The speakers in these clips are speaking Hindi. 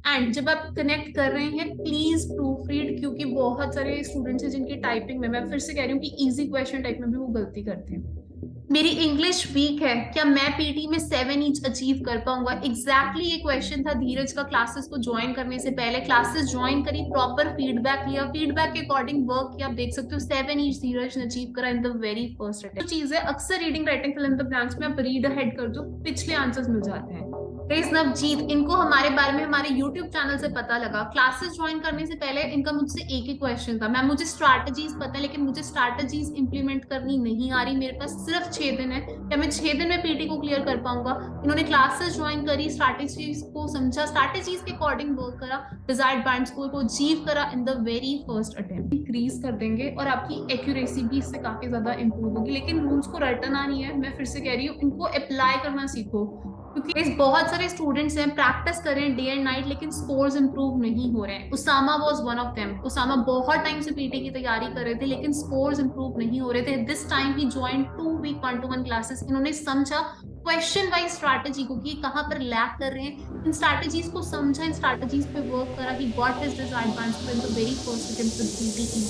एंड जब आप कनेक्ट कर रहे हैं प्लीज प्रूफ रीड, क्योंकि बहुत सारे स्टूडेंट्स हैं जिनकी टाइपिंग में, मैं फिर से कह रही हूँ कि इजी क्वेश्चन टाइप में भी वो गलती करते हैं। मेरी इंग्लिश वीक है, क्या मैं पीटी में 7 इंच अचीव कर पाऊंगा? एग्जैक्टली ये क्वेश्चन था धीरज का क्लासेस को ज्वाइन करने से पहले। क्लासेस ज्वाइन करी, प्रॉपर फीडबैक लिया, फीडबैक के अकॉर्डिंग वर्क किया। आप देख सकते हो 7 इंच धीरज ने अचीव करा in the very first attempt. चीज है, अक्सर reading writing fill in the blanks में आप रीड अहेड कर दो, पिछले आंसर्स मिल जाते हैं। गाइस नवजीत, इनको हमारे बारे में हमारे YouTube चैनल से पता लगा। क्लासेस ज्वाइन करने से पहले इनका मुझसे एक ही क्वेश्चन था, मैम मुझे स्ट्रैटेजीज पता है लेकिन मुझे स्ट्रैटेजीज इंप्लीमेंट करनी नहीं आ रही, मेरे पास सिर्फ 6 दिन है, क्या मैं 6 दिन में पीटी को क्लियर कर पाऊंगा? इन्होंने क्लासेस ज्वाइन करी, स्ट्रैटेजीज को समझा, स्ट्रैटेजीज के अकॉर्डिंग वर्क करा, डिजायर्ड बैंड स्कोर को अचीव करा in the very first attempt. Increase कर देंगे और आपकी एक्यूरेसी भी इससे काफी ज्यादा इंप्रूव होगी। लेकिन रूल्स को रटना नहीं है, मैं फिर से कह रही हूँ इनको अप्लाई करना सीखो, क्योंकि बहुत सारे स्टूडेंट्स हैं प्रैक्टिस कर रहे हैं डे एंड नाइट लेकिन स्कोर्स इंप्रूव नहीं हो रहे हैं। Usama was one of them. Usama बहुत टाइम से पीटी की तैयारी कर रहे थे लेकिन स्कोर्स इंप्रूव नहीं हो रहे थे। दिस टाइम ही ज्वाइन 2 वीक 1-to-1 क्लासेस। इन्होंने समझा क्वेश्चन वाइज स्ट्रैटेजी को कि कहां पर लैक कर रहे हैं, इन स्ट्रैटेजीज को समझा, इन स्ट्रैटेजीज पे वर्क करा। He got his desired answer in the very first attempt with PT.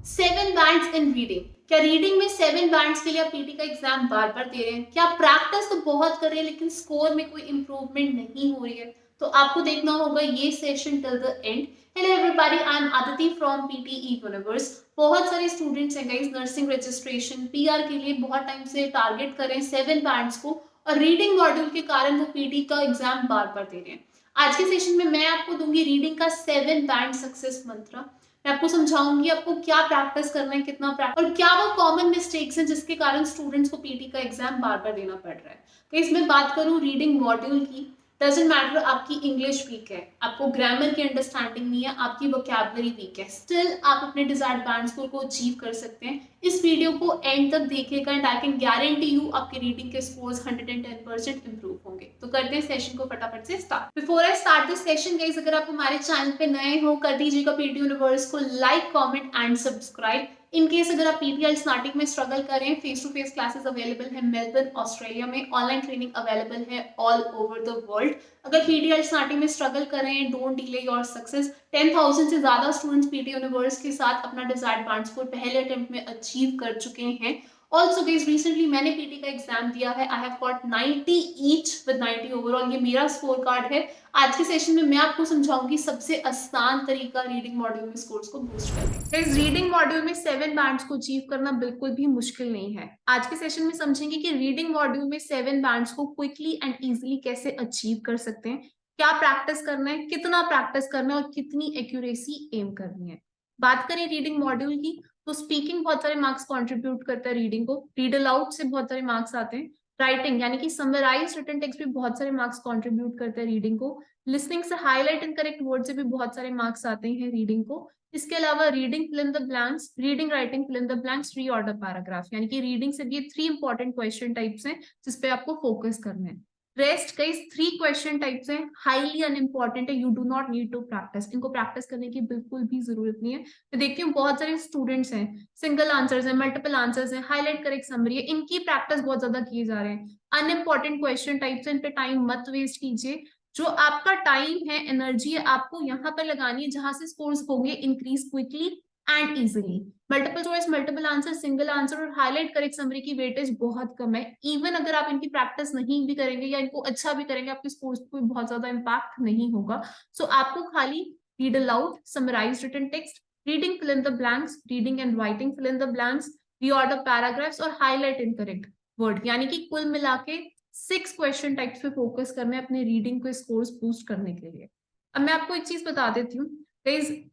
7 bands in reading. क्या रीडिंग में 7 बैंड्स के लिए आप पीटी का एग्जाम बार बार दे रहे हैं? क्या प्रैक्टिस तो बहुत कर रहे हैं लेकिन स्कोर में कोई इंप्रूवमेंट नहीं हो रही है? तो आपको देखना होगा ये session till the end. Hello everybody, I am Aditi from PTE universe. बहुत सारे स्टूडेंट्स हैं गाइस, नर्सिंग रजिस्ट्रेशन पीआर के लिए बहुत टाइम से टारगेट कर रहे हैं 7 बैंड्स को, और रीडिंग मॉड्यूल के कारण वो पीटी का एग्जाम बार बार दे रहे हैं। आज के सेशन में मैं आपको दूंगी रीडिंग का 7 बैंड सक्सेस मंत्र। मैं आपको समझाऊंगी आपको क्या प्रैक्टिस करना है, कितना प्रैक्टिस, और क्या वो कॉमन मिस्टेक्स हैं जिसके कारण स्टूडेंट्स को पीटी का एग्जाम बार बार देना पड़ रहा है। तो इसमें बात करूं रीडिंग मॉड्यूल की, डजेंट मैटर आपकी इंग्लिश वीक है, आपको ग्रामर की अंडरस्टैंडिंग नहीं है, आपकी वोकैबुलरी वीक है, स्टिल आप अपने डिजायर्ड बैंड स्कोर को अचीव कर सकते हैं। इस वीडियो को एंड तक देखिएगा and I can guarantee you आपके रीडिंग के स्कोर्स 110% इंप्रूव होंगे। तो करते हैं सेशन को फटाफट से start. Before I start this session guys, अगर आप हमारे चैनल पे नए हो कर दीजिएगा पीटी यूनिवर्स को like, comment and subscribe. In case अगर आप पीटीएल स्टार्टिंग में स्ट्रगल कर रहे हैं, face to face classes available है मेलबर्न ऑस्ट्रेलिया में, ऑनलाइन ट्रेनिंग अवेलेबल है ऑल ओवर द वर्ल्ड। अगर पीटीएल स्टार्टिंग में स्ट्रगल कर रहे हैं, डोंट डिले योर सक्सेस। 10,000 से ज्यादा स्टूडेंट्स पीटी यूनिवर्स के साथ अपना डिजायर्ड बैंड स्कोर पहले अटेम्प्ट में अचीव कर चुके हैं। ऑल्सो गाइस रिसेंटली मैंने पीटी का एग्जाम दिया है, I have got 90 each with 90 overall, ये मेरा स्कोर कार्ड है। आज के सेशन में मैं आपको समझाऊंगी सबसे आसान तरीका रीडिंग मॉड्यूल में स्कोर्स को बूस्ट करने का। रीडिंग मॉड्यूल में 7 बैंड्स को अचीव करना बिल्कुल भी मुश्किल नहीं है। आज के सेशन में समझेंगे कि रीडिंग मॉड्यूल में 7 बैंड्स को क्विकली एंड इजीली कैसे अचीव कर सकते हैं, क्या प्रैक्टिस करना है, कितना प्रैक्टिस करना है और कितनी एक्यूरेसी एम करनी है। बात करें रीडिंग मॉड्यूल की, तो स्पीकिंग बहुत सारे मार्क्स कंट्रीब्यूट करता है रीडिंग को, रीड अलाउड से बहुत सारे मार्क्स आते हैं, राइटिंग यानी कि समराइज रिटन टेक्स्ट भी बहुत सारे मार्क्स कंट्रीब्यूट करते हैं रीडिंग को, लिसनिंग से हाईलाइट एंड करेक्ट वर्ड से भी बहुत सारे मार्क्स आते हैं रीडिंग को। इसके अलावा reading fill in the blanks, reading writing fill in the blanks, reorder paragraph, यानी कि रीडिंग से ये 3 इंपॉर्टेंट क्वेश्चन टाइप्स हैं जिसपे आपको फोकस करना है। रेस्ट कई 3 क्वेश्चन टाइप्स हैं, हाईली अनइंपॉर्टेंट है, you do not need to practice, इनको प्रैक्टिस करने की बिल्कुल भी जरूरत नहीं है। तो देखती हूँ बहुत सारे स्टूडेंट्स हैं, सिंगल आंसर्स हैं, मल्टीपल आंसर्स हैं, हाईलाइट करेक्ट समरी है, इनकी प्रैक्टिस बहुत ज्यादा किए जा रहे हैं। अनइंपॉर्टेंट क्वेश्चन टाइप्स हैं, इन पे टाइम मत वेस्ट कीजिए। जो आपका टाइम है, एनर्जी है, आपको यहाँ पर लगानी है जहां से स्कोर्स होंगे increase quickly and easily. Multiple choice, multiple answer, single answer और हाईलाइट करेक्ट समरी की वेटेज बहुत कम है। इवन अगर आप इनकी प्रैक्टिस नहीं भी करेंगे या इनको अच्छा भी करेंगे, आपके स्कोर्स पे बहुत ज्यादा इंपैक्ट नहीं होगा। सो आपको खाली read aloud, summarize written text, reading fill in the blanks, reading and writing fill in the blanks, reorder paragraphs और हाईलाइट इनकरेक्ट वर्ड, यानी कि कुल मिला के 6 क्वेश्चन टाइप्स पे फोकस करना है अपने रीडिंग को स्कोर्स बूस्ट करने के लिए। अब मैं आपको एक चीज बता देती हूँ,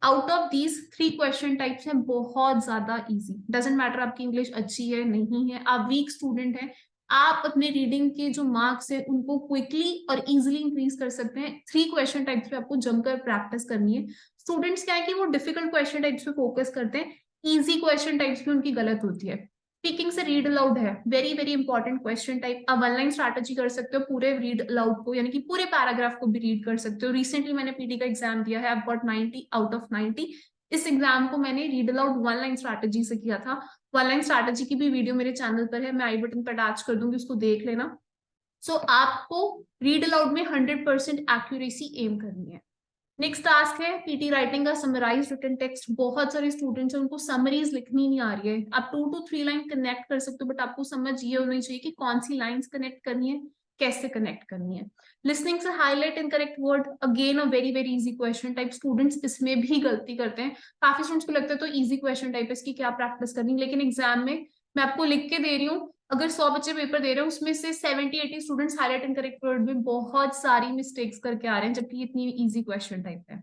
out of these 3 question types हैं बहुत ज्यादा इजी। डजेंट मैटर आपकी इंग्लिश अच्छी है नहीं है, आप वीक स्टूडेंट हैं, आप अपने रीडिंग के जो मार्क्स है उनको क्विकली और इजीली इंक्रीज कर सकते हैं। 3 क्वेश्चन टाइप्स पे आपको जमकर प्रैक्टिस करनी है। स्टूडेंट्स क्या है कि वो डिफिकल्ट क्वेश्चन टाइप्स पे फोकस करते हैं, इजी क्वेश्चन टाइप्स पे उनकी गलत होती है। स्पीकिंग से रीड अलाउड है, very very important question type. आप ऑनलाइन स्ट्रैटेजी कर सकते हो, पूरे रीड अलाउड को यानी कि पूरे पैराग्राफ को भी रीड कर सकते हो। रिसेंटली मैंने पीटी का एग्जाम दिया है, आई गॉट 90 आउट ऑफ 90। इस एग्जाम को मैंने read aloud one line strategy से किया था। वन लाइन स्ट्रैटेजी की भी वीडियो मेरे चैनल पर है, मैं आई बटन पर अटैच कर दूंगी, उसको देख लेना। सो आपको रीड अलाउड में 100% एक्यूरेसी एम करनी है। नेक्स्ट टास्क है पीटी राइटिंग का समराइज रिटन टेक्स्ट। बहुत सारे स्टूडेंट्स हैं उनको समरीज लिखनी नहीं आ रही है। आप 2 to 3 लाइन कनेक्ट कर सकते हो, बट आपको समझ ये होनी चाहिए कि कौन सी लाइंस कनेक्ट करनी है, कैसे कनेक्ट करनी है। लिसनिंग से highlight incorrect word, again a very very easy question type. Students इसमें भी गलती करते हैं। काफी स्टूडेंट्स को लगता है तो इजी क्वेश्चन टाइप है, इसकी क्या प्रैक्टिस करनी, लेकिन एग्जाम में मैं आपको लिख के दे रही हूँ, अगर 100 बच्चे पेपर दे रहे हैं उसमें से 70-80 स्टूडेंट्स हाईलाइट इनकरेक्ट वर्ड में बहुत सारी मिस्टेक्स करके आ रहे हैं, जबकि इतनी इजी क्वेश्चन टाइप है।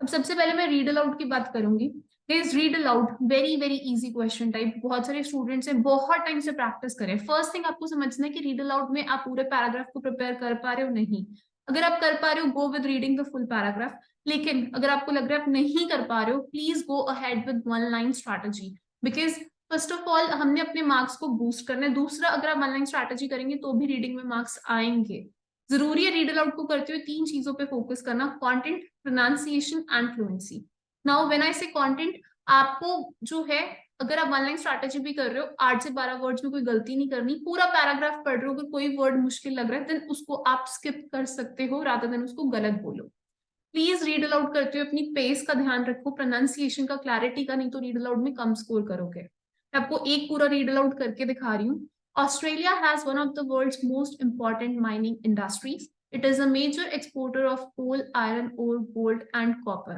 अब सबसे पहले मैं रीड अलाउड की बात करूंगी। Please read aloud, very very easy question type. बहुत सारे स्टूडेंट्स हैं, बहुत टाइम से प्रैक्टिस करें। फर्स्ट थिंग आपको समझना है कि रीड अलाउड में आप पूरे पैराग्राफ को प्रिपेयर कर पा रहे हो नहीं। अगर आप कर पा रहे हो go with reading the full paragraph, लेकिन अगर आपको लग रहा है आप नहीं कर पा रहे हो, please go ahead with 1 line strategy, because first of all हमने अपने मार्क्स को बूस्ट करना है। दूसरा, अगर आप 1 लाइन स्ट्रैटेजी करेंगे तो भी रीडिंग में मार्क्स आएंगे। जरूरी है रीड अलाउड को करते हुए 3 चीजों पे फोकस करना, content, pronunciation and fluency. Now when I से कंटेंट, आपको जो है अगर आप 1 लाइन स्ट्रैटेजी भी कर रहे हो, 8 से 12 वर्ड्स में कोई गलती नहीं करनी। पूरा पैराग्राफ पढ़ रहे हो, अगर कोई वर्ड मुश्किल लग रहा है देन उसको आप स्किप कर सकते हो, रादर देन उसको गलत बोलो। प्लीज रीड अलाउड करते हुए अपनी पेस का ध्यान रखो, प्रोनाउंसिएशन का, क्लैरिटी का, नहीं तो रीड अलाउड में कम स्कोर करोगे। मैं आपको एक पूरा रीड अलाउड करके दिखा रही हूँ। Australia has one of the world's most important mining industries. It is a major exporter of coal, iron ore, gold, and copper,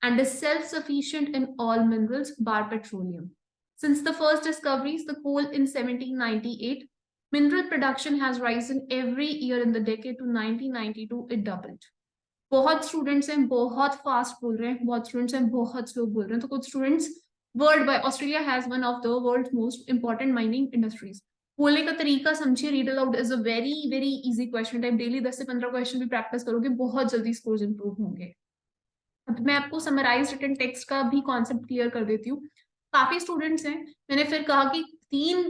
and is self-sufficient in all minerals, bar petroleum. Since the first discoveries, the coal in 1798, mineral production has risen every year in the decade to 1992, it doubled. बहुत स्टूडेंट्स हैं बहुत फास्ट बोल रहे हैं, बहुत स्टूडेंट्स हैं बहुत स्लो बोल रहे हैं। तो कुछ students world by, Australia has one of the world most important mining industries. बोलने का तरीका समझिए। Read aloud is a very very easy question type. Daily 10 से 15 क्वेश्चन भी प्रैक्टिस करोगे, बहुत जल्दी स्कोर्स इंप्रूव होंगे। अब मैं आपको समराइज रिटन टेक्स्ट का भी कॉन्सेप्ट क्लियर कर देती हूँ। काफी स्टूडेंट्स हैं, मैंने फिर कहा कि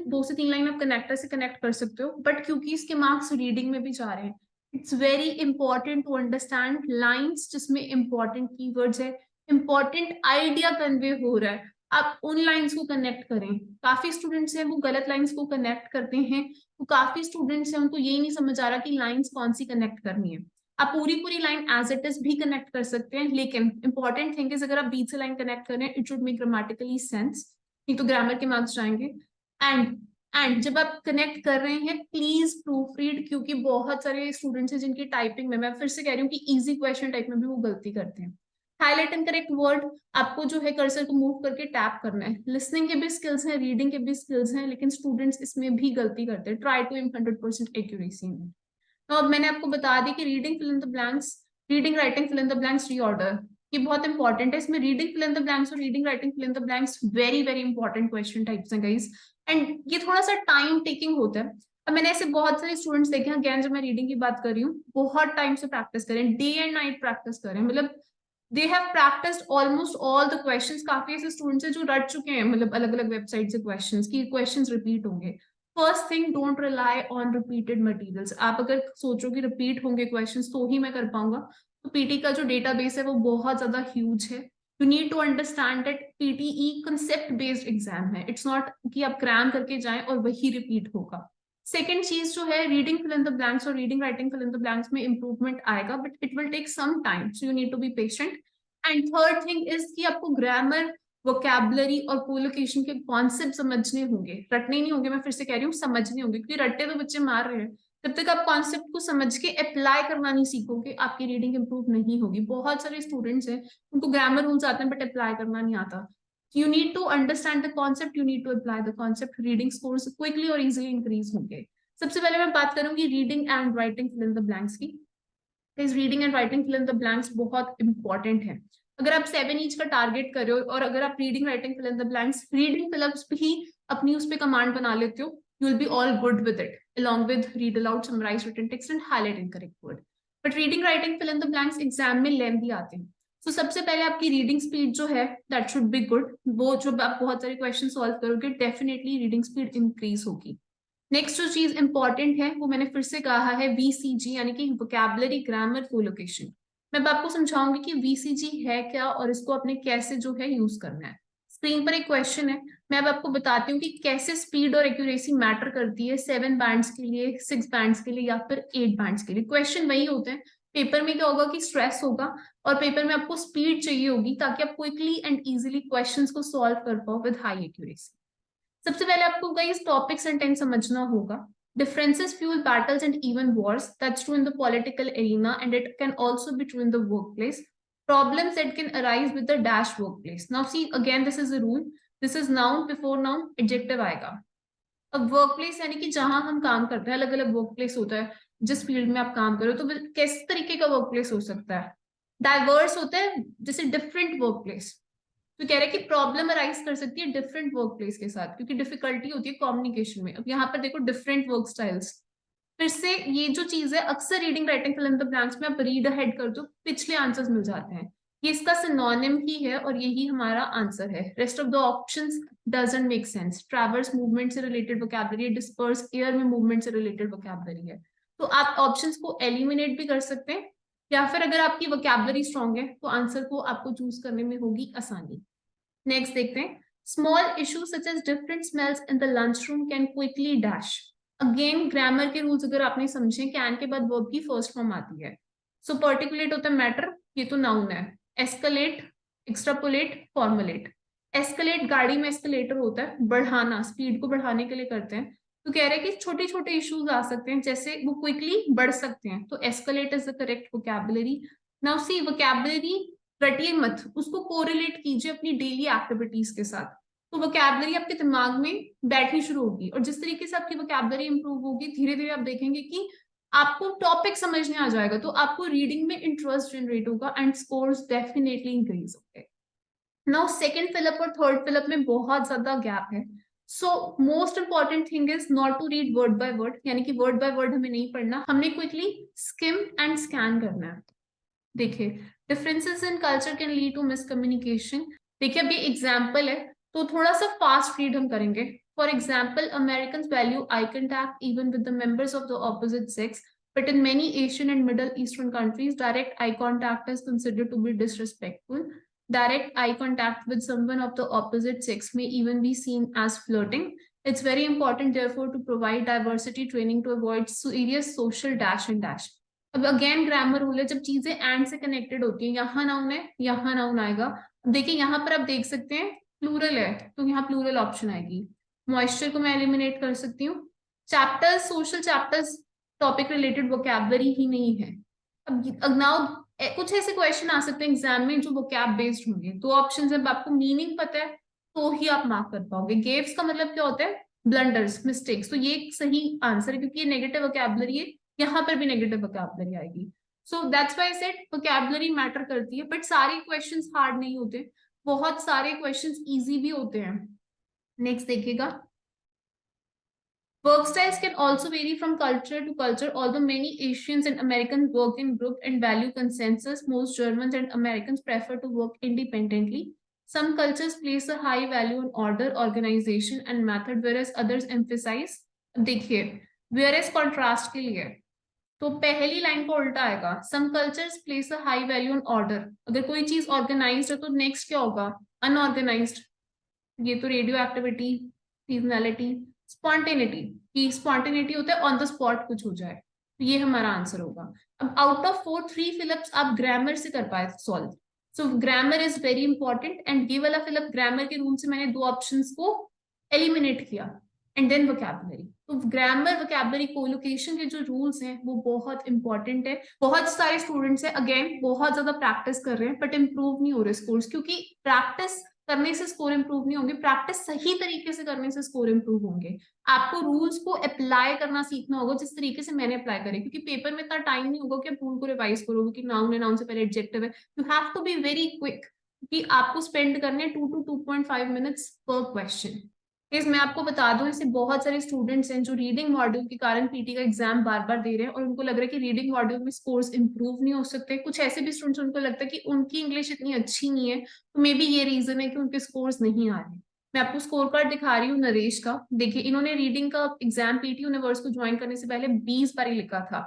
2 से 3 लाइन आप कनेक्टर से कनेक्ट कर सकते हो, बट क्योंकि इसके मार्क्स रीडिंग में भी जा रहे हैं, it's very important to understand lines जिसमें इंपॉर्टेंट कीवर्ड्स है, इंपॉर्टेंट आइडिया कन्वे हो रहा है, आप उन लाइन्स को कनेक्ट करें। काफी स्टूडेंट्स हैं वो गलत लाइन्स को कनेक्ट करते हैं, तो काफी स्टूडेंट्स हैं उनको यही नहीं समझ आ रहा कि लाइन्स कौन सी कनेक्ट करनी है। आप पूरी पूरी लाइन एज इट इज भी कनेक्ट कर सकते हैं, लेकिन इंपॉर्टेंट थिंग इज अगर आप बीच से लाइन कनेक्ट कर रहे हैं it should make grammatically sense, नहीं तो ग्रामर के मार्क्स जाएंगे। एंड जब आप कनेक्ट कर रहे हैं प्लीज प्रूफ रीड, क्योंकि बहुत सारे स्टूडेंट्स हैं जिनकी टाइपिंग में, मैं फिर से कह रही हूँ कि इजी क्वेश्चन टाइप में भी वो गलती करते हैं। हाईलाइट एंड करेक्ट वर्ड, आपको जो है कर्सर को मूव करके टैप करना है। लिसनिंग के भी स्किल्स हैं, रीडिंग के भी स्किल्स हैं, लेकिन स्टूडेंट्स इसमें भी गलती करते हैं। ट्राई टू एम 100% एक्यूरेसी में। तो अब मैंने आपको बता दी कि reading fill in the blanks, reading writing fill in the blanks, reorder, ये बहुत इंपॉर्टेंट है। इसमें reading fill in the blanks और reading writing fill in the blanks very very important question types हैं गाइस, एंड ये थोड़ा सा टाइम टेकिंग होता है। अब मैंने ऐसे बहुत सारे स्टूडेंट्स देखे हैं, अगेन जब मैं रीडिंग की बात कर रही हूँ, बहुत टाइम से प्रैक्टिस करें, डे एंड नाइट प्रैक्टिस करें, मतलब they have practised almost all the questions. काफी ऐसे स्टूडेंट्स हैं जो रट चुके हैं, मतलब अलग अलग वेबसाइट से क्वेश्चंस की, क्वेश्चंस रिपीट होंगे। First thing, don't rely on repeated materials. आप अगर सोचो कि रिपीट होंगे क्वेश्चंस तो ही मैं कर पाऊंगा, तो पीटी का जो डेटाबेस है वो बहुत ज्यादा ह्यूज है। You need to understand that PTE concept based exam है, इट्स नॉट कि आप क्रैम करके जाएं और वही रिपीट होगा। सेकेंड चीज जो है, reading fill in the blanks और reading writing fill in the blanks में इंप्रूवमेंट आएगा, but it will take some time, so you need to be patient. And third thing is कि आपको ग्रामर, वोकैबुलरी और कोलोकेशन के कॉन्सेप्ट समझने होंगे, रटने नहीं होंगे। मैं फिर से कह रही हूँ समझने होंगे, क्योंकि रट्टे तो बच्चे मार रहे हैं। जब तक आप कॉन्सेप्ट को समझ के अप्लाई करना नहीं सीखोगे, आपकी रीडिंग इंप्रूव नहीं होगी। बहुत सारे स्टूडेंट्स हैं उनको ग्रामर रूल्स आते हैं बट अप्लाई करना नहीं आता। You need to understand the concept, you need to apply the concept, reading scores quickly और इजिली इंक्रीज होंगे। सबसे पहले मैं बात करूंगी reading and writing fill in the blanks की। Reading and writing fill in the blanks बहुत इंपॉर्टेंट है। अगर आप 7 ईच का टारगेट कर रहे हो और अगर आप reading writing fill in the blanks, reading fill ups भी अपनी उस पर कमांड बना लेते हो, you will be all good with it, along with read aloud, summarize written text and highlight incorrect word. But reading writing fill in the blanks exam में लेंथी आते हैं। तो सबसे पहले आपकी रीडिंग स्पीड जो है दैट शुड बी गुड। वो जो आप बहुत सारे क्वेश्चन सॉल्व करोगे डेफिनेटली रीडिंग स्पीड इंक्रीज होगी। नेक्स्ट जो चीज इंपॉर्टेंट है वो मैंने फिर से कहा है, VCG यानी कि वोकैबुलरी, ग्रामर, कोलोकेशन। मैं आपको समझाऊंगी कि VCG है क्या और इसको आपने कैसे जो है यूज करना है। स्क्रीन पर एक क्वेश्चन है, मैं अब आपको बताती हूँ कि कैसे स्पीड और एक्यूरेसी मैटर करती है 7 बैंड्स के लिए, 6 बैंड्स के लिए या फिर 8 बैंड्स के लिए। क्वेश्चन वही होते हैं, पेपर में क्या होगा कि स्ट्रेस होगा और पेपर में आपको स्पीड चाहिए होगी ताकि आप क्विकली एंड इजीली क्वेश्चंस को सॉल्व कर पाओ विद हाई एक्यूरेसी। सबसे पहले आपको गाइस टॉपिक सेंटेंस समझना होगा। Differences fuel battles and even wars. That's true in the political arena, and it can also be true in the workplace. Problems that can arise with the dash workplace. Now, see again, this is a rule. This is noun, before noun, adjective आएगा। अब वर्कप्लेस यानी कि जहां हम काम करते हैं, अलग अलग वर्कप्लेस होता है। जिस फील्ड में आप काम करो तो किस तरीके का वर्कप्लेस हो सकता है? डाइवर्स होता है, जैसे डिफरेंट वर्कप्लेस। तो कह रहे हैं कि प्रॉब्लम अराइज कर सकती है डिफरेंट वर्क प्लेस के साथ, क्योंकि डिफिकल्टी होती है कम्युनिकेशन में। अब यहाँ पर देखो डिफरेंट वर्क स्टाइल्स, फिर से ये जो चीज है अक्सर reading writing fill in the blanks में आप रीड अहेड कर दो, पिछले आंसर्स मिल जाते हैं। ये इसका सिनोनिम ही है और यही हमारा आंसर है। Rest of the options doesn't make sense. Traverse movement से रिलेटेड वोकैबुलरी, डिस्पर्स एयर में मूवमेंट से रिलेटेड वोकैबुलरी है। तो आप ऑप्शंस को एलिमिनेट भी कर सकते हैं, या फिर अगर आपकी वोकैबुलरी स्ट्रॉन्ग है तो आंसर को आपको चूज करने में होगी आसानी। नेक्स्ट देखते हैं, small issue such as different smells in the lunch room can quickly dash. Again grammar के रूल्स अगर आपने समझे, कैन के बाद वर्ब की फर्स्ट फॉर्म आती है। सो पर्टिकुलेट होता है मैटर, ये तो नाउन है। Escalate, extrapolate, formulate. एस्केलेट गाड़ी में एस्केलेटर होता है, बढ़ाना, स्पीड को बढ़ाने के लिए करते हैं। तो कह रहे हैं कि छोटे छोटे इश्यूज आ सकते हैं, जैसे वो क्विकली बढ़ सकते हैं, तो escalate is the correct vocabulary. Now see vocabulary रटिए मत, उसको कोरिलेट कीजिए अपनी डेली एक्टिविटीज के साथ, तो वोकैबुलरी आपके दिमाग में बैठनी शुरू होगी। और जिस तरीके से आपकी वोकैबुलरी इंप्रूव होगी, धीरे धीरे आप देखेंगे कि आपको टॉपिक समझने आ जाएगा, तो आपको रीडिंग में इंटरेस्ट जनरेट होगा एंड स्कोर्स डेफिनेटली इंक्रीज होंगे। नाउ सेकंड फिलअप और थर्ड फिलअप में बहुत ज्यादा गैप है। So most important thing is not to read word by word, यानी कि वर्ड बाय वर्ड हमें नहीं पढ़ना, हमने क्विकली स्किम एंड स्कैन करना है। देखिए, differences in culture can lead to miscommunication. देखिए अब ये एग्जाम्पल है तो थोड़ा सा फास्ट रीड हम करेंगे। For example, American value I contact even with the members of the opposite sex, but in many Asian and Middle Eastern countries, direct eye contact is considered to be disrespectful. Direct eye contact with someone of the opposite sex may even be seen as flirting. It's very important, therefore, to provide diversity training to avoid serious social dash and dash. अब अगेन ग्रामर रूल है, जब चीजें एंड से कनेक्टेड होती है, यहाँ नाउन है, यहाँ नाउन आएगा। देखिए यहाँ पर आप देख सकते हैं प्लूरल है, तो यहाँ प्लूरल ऑप्शन आएगी। मॉइस्चर को मैं एलिमिनेट कर सकती हूँ। Chapters, social chapters, topic related vocabulary ही नहीं है। अब नाउ कुछ ऐसे क्वेश्चन आ सकते हैं एग्जाम में जो वोकैब बेस्ड होंगे। दो ऑप्शन, जब आपको मीनिंग पता है तो ही आप मार्क कर पाओगे। गेव्स का मतलब क्या होता है? Blunders, mistakes. तो ये सही आंसर है क्योंकि ये नेगेटिव वोकैबुलरी है, यहाँ पर भी नेगेटिव वोकैबुलरी आएगी। So that's why I said vocabulary matter करती है, बट सारे क्वेश्चंस हार्ड नहीं होते, बहुत सारे क्वेश्चंस इजी भी होते हैं। नेक्स्ट देखिएगा, work styles can also vary from culture to culture. Although many Asians and Americans work in group and value consensus, most Germans and Americans prefer to work independently. Some cultures place a high value on order, organization and method, whereas others emphasize, देखिए whereas contrast के लिए तो पहली लाइन को उल्टा आएगा। Some cultures place a high value on order. अगर कोई चीज ऑर्गेनाइज्ड है तो नेक्स्ट क्या होगा? अनऑर्गेनाइज्ड। ये तो रेडियो एक्टिविटी, सीजनैलिटी, स्पॉन्टेनिटी, कि स्पॉन्टेनिटी होता है ऑन द स्पॉट कुछ हो जाए, तो ये हमारा आंसर होगा। अब आउट ऑफ 4 3 फिलअप्स आप ग्रामर से कर पाए solve. So grammar is very important and ये वाला फिलअप ग्रामर के रूल से मैंने दो ऑप्शंस को एलिमिनेट किया एंड देन वोकैबुलरी। तो ग्रामर, वोकैबुलरी, कोलोकेशन के जो रूल्स हैं वो बहुत इंपॉर्टेंट है। बहुत सारे स्टूडेंट्स हैं अगेन बहुत ज्यादा प्रैक्टिस कर रहे हैं बट इंप्रूव नहीं हो रहे स्कोर्स, क्योंकि प्रैक्टिस करने से स्कोर इंप्रूव नहीं होंगे, प्रैक्टिस सही तरीके से करने से स्कोर इंप्रूव होंगे। आपको रूल्स को अप्लाई करना सीखना होगा जिस तरीके से मैंने अप्लाई करे, क्योंकि पेपर में इतना टाइम नहीं होगा कि आप रूल को रिवाइज करोगे कि नाउन है, नाउन से पहले एडजेक्टिव है। You have to be very quick, क्योंकि आपको स्पेंड करने 2 to 2.5 मिनट्स पर क्वेश्चन। इस मैं आपको बता दूं, ऐसे बहुत सारे स्टूडेंट्स हैं जो रीडिंग मॉड्यूल के कारण पीटी का एग्जाम बार बार दे रहे हैं और उनको लग रहा है कि रीडिंग मॉड्यूल में स्कोर्स इंप्रूव नहीं हो सकते। कुछ ऐसे भी स्टूडेंट्स उनको लगता है कि उनकी इंग्लिश इतनी अच्छी नहीं है, तो मे बी ये रीजन है कि उनके स्कोर्स नहीं आ रहे। मैं आपको स्कोर कार्ड दिखा रही हूँ नरेश का। देखिए इन्होंने रीडिंग का एग्जाम पीटी यूनिवर्स को ज्वाइन करने से पहले 20 बार लिखा था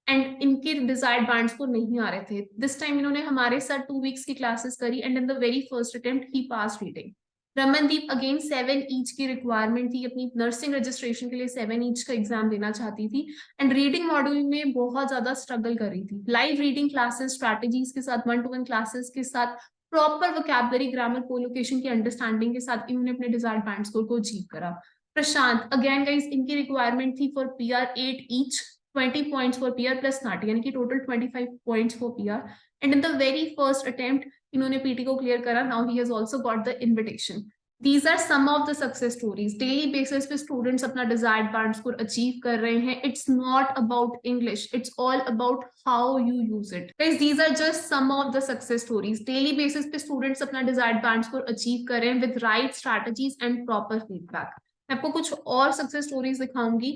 एंड इनके डिजायर्ड बैंड्स को नहीं आ रहे थे। दिस टाइम इन्होंने हमारे साथ 2 वीक्स की क्लासेस करी and in the very first attempt he pass reading. Ramandeep again 7 each की रिक्वायरमेंट थी, अपनी नर्सिंग रजिस्ट्रेशन के लिए 7 ईच का एग्जाम देना चाहती थी एंड रीडिंग मॉड्यूल में बहुत ज्यादा स्ट्रगल कर रही थी। लाइव रीडिंग क्लासेस, स्ट्रैटेजीज के साथ, 1-to-1 क्लासेस के साथ, प्रॉपर वोकैबुलरी, ग्रामर, कोलोकेशन की अंडरस्टैंडिंग के साथ इन्होंने अपने डिजायर्ड बैंड स्कोर को अचीव करा। प्रशांत अगेन गाइस, इनकी रिक्वायरमेंट थी for PR 8 each, 20 points for PR plus NAATI, यानी कि total 25 points for PR and in the very first attempt इन्होंने पीटी को क्लियर करा। Now he has also got the invitation. These are some of the success stories. Daily basis पे students अपना desired band score achieve कर रहे हैं. It's not about English. It's all about how you use it. Guys, these are just some of the success stories. Daily basis पे students अपना desired band score achieve कर रहे हैं with right strategies and proper feedback. मैं आपको कुछ और success stories दिखाऊंगी.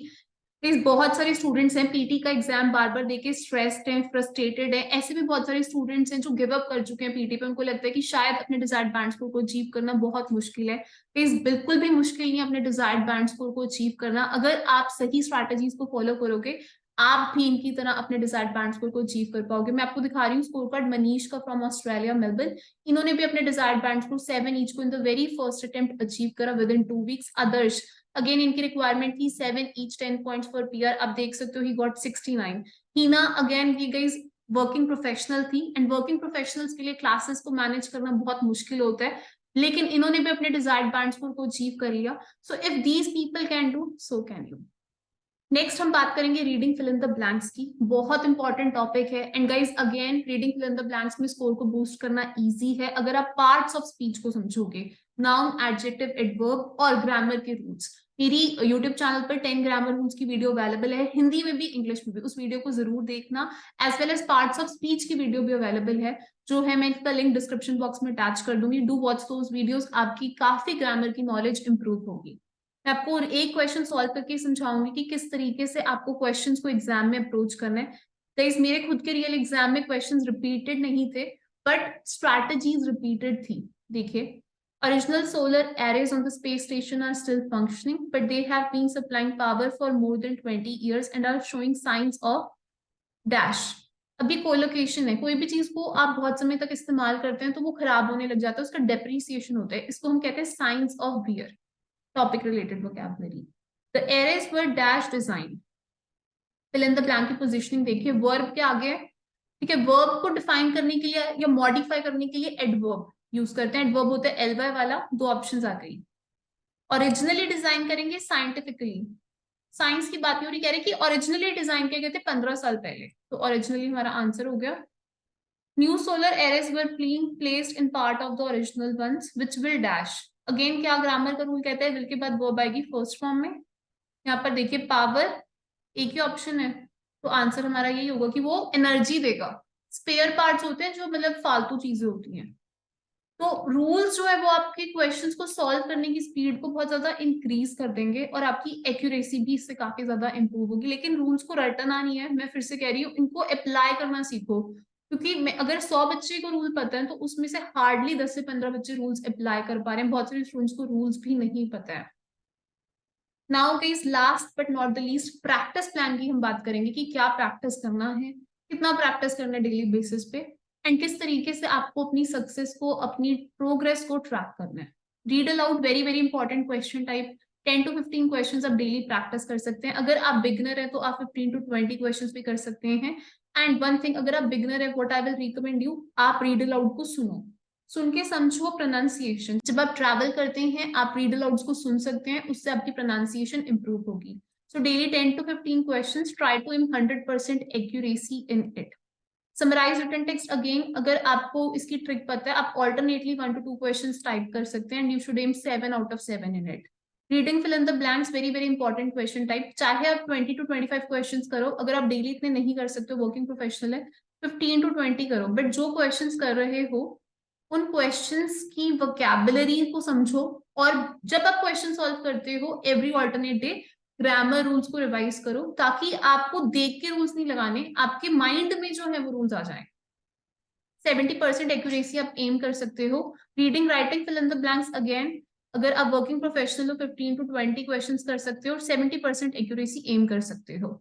बहुत सारे स्टूडेंट्स हैं पीटी का एग्जाम बार बार देके स्ट्रेस्ड हैं, फ्रस्ट्रेटेड है। ऐसे भी बहुत सारे स्टूडेंट्स हैं जो गिव अप कर चुके हैं पीटी पे, उनको लगता है कि शायद अपने डिजायर्ड बैंड स्कोर को अचीव करना बहुत मुश्किल है। बिल्कुल भी मुश्किल नहीं है अपने डिजायर्ड बैंड स्कोर को अचीव करना। अगर आप सही स्ट्रैटेजीज को फॉलो करोगे, आप भी इनकी तरह अपने डिजायर्ड बैंड स्कोर को अचीव कर पाओगे। मैं आपको दिखा रही हूँ स्कोर कार्ड मनीष का फ्रॉम ऑस्ट्रेलिया मेलबर्न। इन्होंने भी अपने डिजायर्ड बैंड स्कोर 7 ईच को in the very first attempt achieve करा within 2 weeks. Adarsh again इनकी रिक्वायरमेंट थी 7 ईच 10 पॉइंट्स फॉर पीआर। आप देख सकते हो ही गॉट 69। हीना अगेन ये गाइस वर्किंग प्रोफेशनल थी एंड वर्किंग प्रोफेशनल्स के लिए क्लासेस को मैनेज करना बहुत मुश्किल होता है, लेकिन इन्होंने भी अपने डिजायर्ड बैंड स्कोर को अचीव कर लिया। So if these people can do, so can you. Next हम बात करेंगे reading fill in the blanks की। बहुत इंपॉर्टेंट टॉपिक है and guys again reading fill in the blanks में स्कोर को बूस्ट करना इजी है अगर आप पार्ट्स ऑफ स्पीच को समझोगे, नाउन, एडजेक्टिव, एडवर्ब और ग्रामर के रूल्स। मेरी यूट्यूब चैनल पर 10 ग्रामर रूल्स की वीडियो अवेलेबल है, हिंदी में भी इंग्लिश में भी, उस वीडियो को जरूर देखना। As well as parts of speech की वीडियो भी अवेलेबल है, जो है मैं इसका लिंक डिस्क्रिप्शन बॉक्स में अटैच कर दूंगी। डू वॉच दोस वीडियोस, आपकी काफी ग्रामर की नॉलेज इंप्रूव होगी। मैं आपको एक क्वेश्चन सॉल्व करके समझाऊंगी कि किस तरीके से आपको क्वेश्चंस को एग्जाम में अप्रोच करना है। गाइस मेरे खुद के रियल एग्जाम में क्वेश्चंस रिपीटेड नहीं थे, बट स्ट्रैटेजीज रिपीटेड थी। देखिए, original solar arrays on the space station are still functioning, but they have been supplying power for more than 20 years and are showing signs of dash। अभी कोलोकेशन है, कोई भी चीज को आप बहुत समय तक इस्तेमाल करते हैं तो वो खराब होने लग जाता है, उसका डेप्रिसिएशन होता है, इसको हम कहते हैं science of wear. topic related vocabulary। The arrays were dash designed। fill in the blank की पोजिशनिंग देखिए, वर्ब के आगे है, ठीक है। वर्ब को डिफाइन करने के लिए या मॉडिफाई करने के लिए एडवर्ब यूज करते हैं। एडवर्ब होता है एलवाई वाला। 2 ऑप्शंस आ गई। ओरिजिनली डिजाइन करेंगे साइंटिफिकली, साइंस की बात नहीं हो रही, कह रहे कि ओरिजिनली डिजाइन किए गए थे 15 साल पहले, तो ओरिजिनली हमारा आंसर हो गया। New solar arrays were being placed in part of the original ones which will dash। Again क्या ग्रामर का रूल कहता है, विल के बाद वर्ब आएगी फर्स्ट फॉर्म में। यहाँ पर देखिए पावर एक ही ऑप्शन है, तो आंसर हमारा यही होगा कि वो एनर्जी देगा। स्पेयर पार्ट्स होते हैं जो मतलब फालतू चीजें होती हैं। तो रूल्स जो है वो आपके क्वेश्चंस को सॉल्व करने की स्पीड को बहुत ज्यादा इंक्रीज कर देंगे और आपकी एक्यूरेसी भी इससे काफी ज्यादा इंप्रूव होगी। लेकिन रूल्स को रटना नहीं है, मैं फिर से कह रही हूँ, इनको अप्लाई करना सीखो। क्योंकि अगर 100 बच्चे को रूल पता है तो उसमें से हार्डली 10 से 15 बच्चे रूल्स अप्लाई कर पा रहे हैं। बहुत सारे स्टूडेंट्स को रूल्स भी नहीं पता है। Now guys last but not the least, practice plan की हम बात करेंगे कि क्या प्रैक्टिस करना है, कितना प्रैक्टिस करना है डेली बेसिस पे एंड किस तरीके से आपको अपनी सक्सेस को, अपनी प्रोग्रेस को ट्रैक करना है। Read aloud very very important question type, 10 to 15 questions आप डेली प्रैक्टिस कर सकते हैं। अगर आप बिगनर है तो आप 15 to 20 क्वेश्चंस भी कर सकते हैं। एंड वन थिंग, अगर आप बिगनर है, what I will recommend you, आप रीड अलाउड को सुनो, सुन के समझो प्रोनाउंसिएशन। जब आप ट्रैवल करते हैं आप रीड अलाउड को सुन सकते हैं, उससे आपकी प्रोनाउंसिएशन इंप्रूव होगी। So daily 10 to 15 questions, try to aim 100% accuracy in it. Summarize written text, again अगर आपको इसकी ट्रिक पता है, आप ऑल्टरनेटली 1 to 2 क्वेश्चंस टाइप कर सकते हैं and you should aim 7 out of 7 in it. Reading fill in the blanks, very very important question type, चाहे आप 20 to 25 क्वेश्चंस करो, अगर आप डेली इतने नहीं कर सकते, वर्किंग प्रोफेशनल है, 15 to 20 करो, बट जो क्वेश्चंस कर रहे हो उन क्वेश्चंस की वोकैबुलरी को समझो। और जब आप क्वेश्चन सॉल्व करते हो every alternate day, grammar rules को रिवाइज करो, ताकि आपको देख के रूल्स नहीं लगाने, आपके माइंड में जो है वो रूल्स आ जाए। 70% एक्यूरेसी आप एम कर सकते हो। Reading writing fill in the blanks, again अगर आप वर्किंग प्रोफेशनल हो 15 to 20 क्वेश्चंस कर सकते हो और 70% एक्यूरेसी एम कर सकते हो।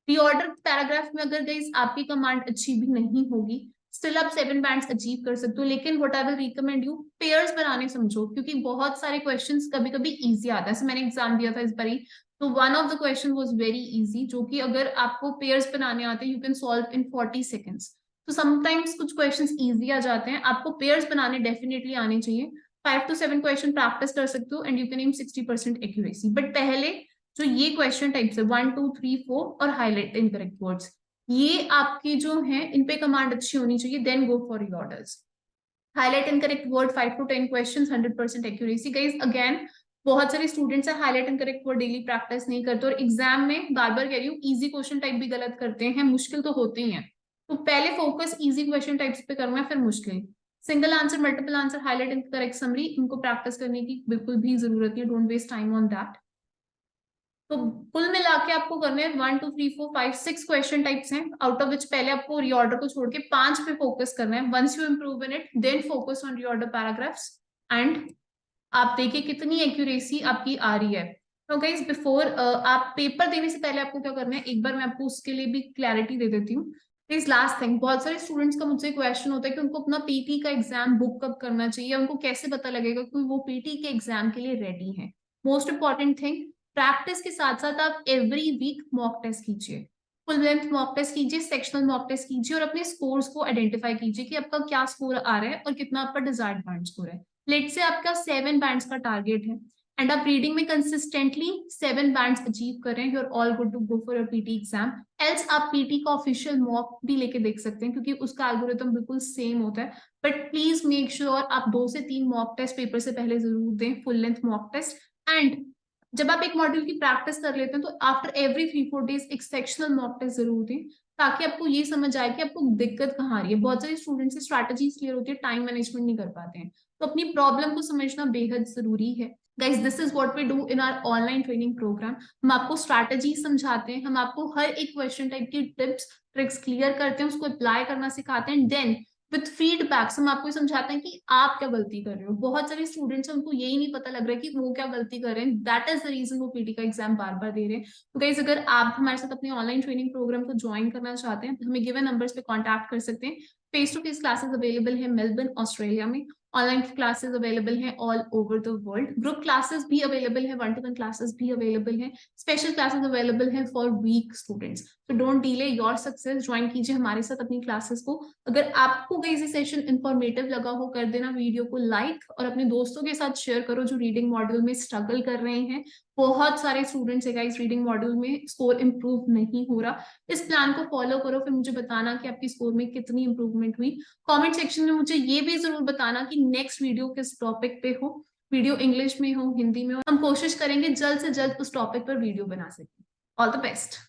रीऑर्डर पैराग्राफ में अगर गाइस आपकी कमांड अच्छी भी नहीं होगी, स्टिल आप 7 बैंड्स अचीव कर सकते हो। लेकिन what I will recommend you, pairs बनाने समझो, क्योंकि बहुत सारे क्वेश्चंस कभी कभी इजी आता है। जैसे मैंने एग्जाम दिया था इस बारी, तो one of the question was very easy, जो कि अगर आपको पेयर्स बनाने आते हैं you can solve in 40 seconds. तो समटाइम्स कुछ क्वेश्चंस इजी आ जाते हैं, आपको पेयर्स बनाने डेफिनेटली आने चाहिए। 5 to 7 क्वेश्चन प्रैक्टिस कर सकते हो and you can aim 60% accuracy. But पहले जो ये क्वेश्चन टाइप्स है 1 2 3 4 और हाईलाइट इनकरेक्ट वर्ड्स, ये आपकी जो है इन पे कमांड अच्छी होनी चाहिए, then go for your orders. Highlight incorrect word 5 to 10 questions, 100% accuracy. Guys again बहुत सारे स्टूडेंट्स है highlight incorrect word daily practice नहीं करते, और एग्जाम में बार बार कह रही हूँ इजी क्वेश्चन टाइप भी गलत करते हैं, मुश्किल तो होते ही हैं। तो पहले फोकस इजी क्वेश्चन टाइप्स पे करना है, फिर मुश्किल। Single answer, multiple answer, highlight incorrect summary, इनको प्रैक्टिस करने की बिल्कुल भी जरूरत नहीं, don't waste time on that. तो कुल मिला के आपको करने हैं 1 2 3 4 5 6 क्वेश्चन टाइप्स हैं, आउट ऑफ विच पहले आपको रीऑर्डर को छोड़ के 5 पे फोकस करना है। Once you improve in it then focus on reorder paragraphs, and आप देखिए कितनी एक्यूरेसी आपकी आ रही है। तो गाइस बिफोर आप पेपर देने से पहले आपको क्या करना है, एक बार मैं आपको उसके लिए भी क्लैरिटी दे देती हूँ। प्लीज लास्ट थिंग, बहुत सारे स्टूडेंट्स का मुझसे क्वेश्चन होता है कि उनको अपना पीटी का एग्जाम बुक कब करना चाहिए, उनको कैसे पता लगेगा कि वो पीटी के एग्जाम के लिए रेडी है। मोस्ट इंपॉर्टेंट थिंग, प्रैक्टिस के साथ साथ आप एवरी वीक मॉक टेस्ट कीजिए, फुल लेंथ मॉक टेस्ट कीजिए, सेक्शनल मॉक टेस्ट कीजिए, और अपने स्कोर्स को आइडेंटिफाई कीजिए कि आपका क्या स्कोर आ रहा है और कितना आपका डिजायर्ड बैंड स्कोर है। लेट से आपका 7 बैंड्स का टारगेट है एंड आप रीडिंग में कंसिस्टेंटली 7 बैंड्स अचीव कर रहे हैं, you are all good to go for your PTE exam. Else आप पीटी का ऑफिशियल मॉक भी लेके देख सकते हैं, क्योंकि उसका एल्गोरिथम बिल्कुल सेम होता है। बट प्लीज मेक श्योर आप 2 से 3 मॉक टेस्ट पेपर से पहले जरूर दें, full length mock test. And जब आप एक मॉड्यूल की प्रैक्टिस कर लेते हैं तो आफ्टर एवरी 3-4 डेज एक सेक्शनल मॉक टेस्ट जरूर दें, ताकि आपको ये समझ आए कि आपको दिक्कत कहाँ आ रही है। बहुत सारे स्टूडेंट्स से स्ट्रैटेजीज क्लियर होती है, टाइम मैनेजमेंट नहीं कर पाते हैं, तो अपनी प्रॉब्लम को समझना बेहद जरूरी है। Guys this is what we do in our online training program. हम आपको स्ट्रैटेजी समझाते हैं, हम आपको हर एक क्वेश्चन टाइप की टिप्स ट्रिक्स क्लियर करते हैं, उसको अप्लाई करना सिखाते हैं, देन विथ फीडबैक्स हम आपको समझाते हैं कि आप क्या गलती कर रहे हो। बहुत सारे स्टूडेंट्स हैं उनको यही नहीं पता लग रहा है कि वो क्या गलती कर रहे हैं, दैट इज द रीजन वो पीटी का एग्जाम बार बार दे रहे हैं। तो गाइज अगर आप हमारे साथ अपने ऑनलाइन ट्रेनिंग प्रोग्राम को ज्वाइन करना चाहते हैं तो हमें गिवन नंबर्स पे कॉन्टैक्ट कर सकते हैं। Face to face classes available है मेलबर्न ऑस्ट्रेलिया में, ऑनलाइन क्लासेस अवेलेबल हैं all over the world, group classes भी अवेलेबल है, 1-to-1 क्लासेस भी अवेलेबल हैं, स्पेशल क्लासेस अवेलेबल हैं फॉर वीक स्टूडेंट्स। तो don't delay your success, join कीजिए हमारे साथ अपनी क्लासेस को। अगर आपको ये सेशन इंफॉर्मेटिव लगा हो, कर देना वीडियो को लाइक और अपने दोस्तों के साथ शेयर करो जो रीडिंग मॉड्यूल में स्ट्रगल कर रहे हैं। बहुत सारे स्टूडेंट्स है गाइस रीडिंग मॉड्यूल में स्कोर इंप्रूव नहीं हो रहा। इस प्लान को फॉलो करो, फिर मुझे बताना कि आपकी स्कोर में कितनी इंप्रूवमेंट हुई। कमेंट सेक्शन में मुझे ये भी जरूर बताना कि नेक्स्ट वीडियो किस टॉपिक पे हो, वीडियो इंग्लिश में हो, हिंदी में हो, हम कोशिश करेंगे जल्द से जल्द उस टॉपिक पर वीडियो बना सकें। All the best.